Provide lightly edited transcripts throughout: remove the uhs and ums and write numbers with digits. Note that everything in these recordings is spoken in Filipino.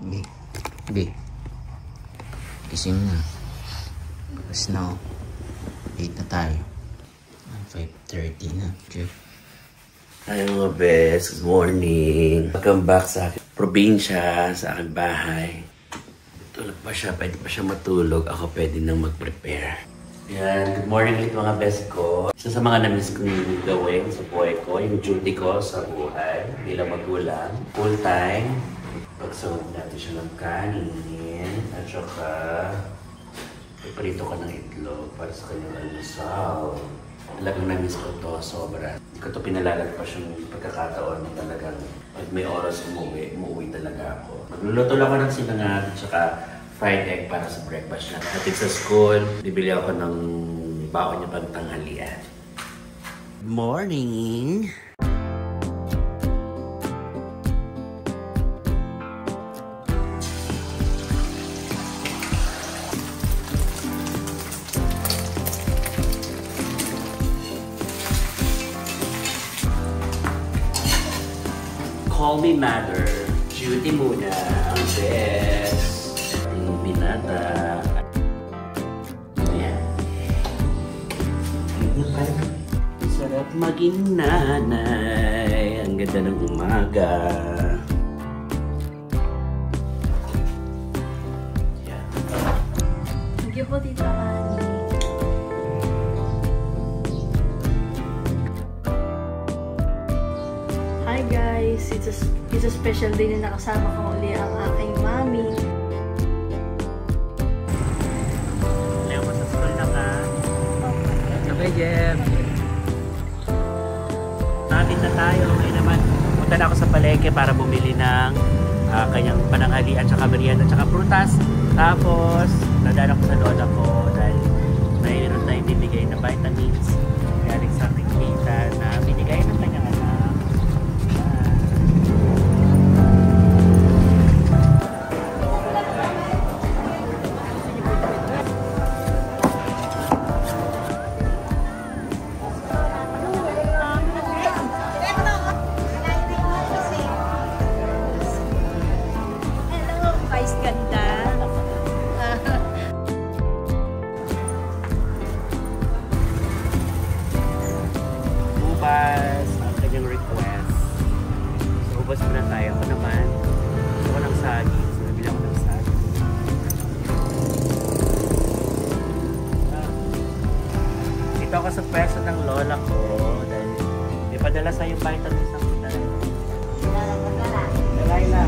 Be. Be. Gising na. Bukas na. 8 na tayo. 5:30 na. Okay. Hi mga best. Good morning. Welcome back sa aking probinsya, sa aking bahay. Tulog pa siya. Pwede pa siya matulog. Ako pwede nang mag-prepare. Yan. Good morning ulit mga best ko. Isa sa mga namiss kong gawin sa buhay ko, yung duty ko sa buhay bilang magulang. Full time. Pagsawag natin siya ng kanin. At saka iprito ko ng itlog para sa kanyang almusal. Talagang namiss ko to sobra. Hindi ko to pinalalagpas yung pagkakataon na talagang pag may oras umuwi talaga ako. Magluluto lang ako ng sinangag at saka fried egg para sa breakfast niya. Hatid sa school, bibili ako ng baon niya pang tanghalian. Good morning! Call me mother. Duty muna. Ang best. Ating binata. Ayan. Sarap maging nanay. Ang ganda ng umaga. Ayan. Thank you po, Tita Annie. Hi guys! It's a special day na nakasama ko uli ang aking mami. Leo mo sa school na ka. Okay, Jeff. Nakatid na tayo. Ngayon naman, punta na ako sa palengke para bumili ng kanyang pananghalian, tsaka merienda, tsaka prutas. Tapos, nadala ko sa lola ko dahil mayroon tayong bibigay na vitamins. Galing sa aking tita na binigay ng kanyang anak. Ang kanyang request. So, ubas muna tayo. Ako naman, gusto ko ng saging. So, nabili ako ng saging. Dito ako sa pwesto ng lola ko dahil may padala sa'yo vitamins ng kita. Dalay na.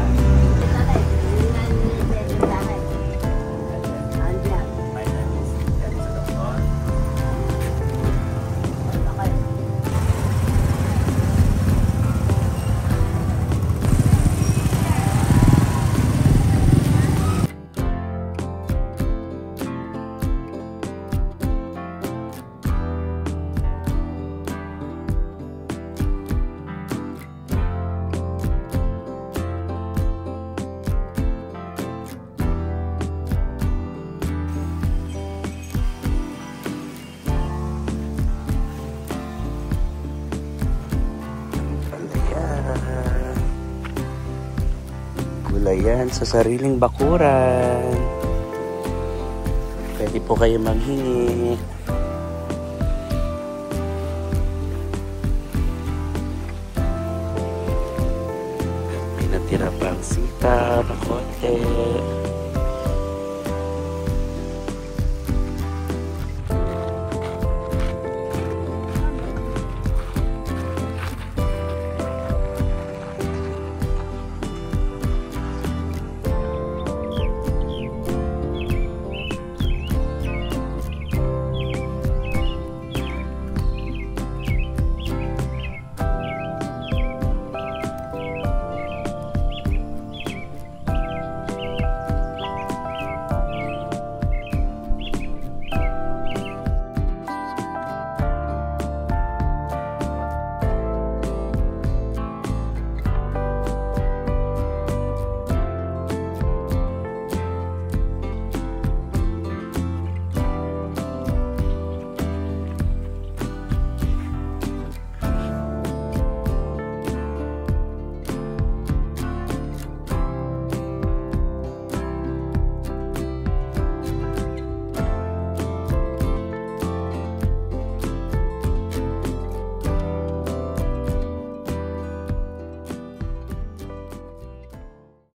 Gulayan sa sariling bakuran. Pwede po kayo maghingi. May natira pang sitaw.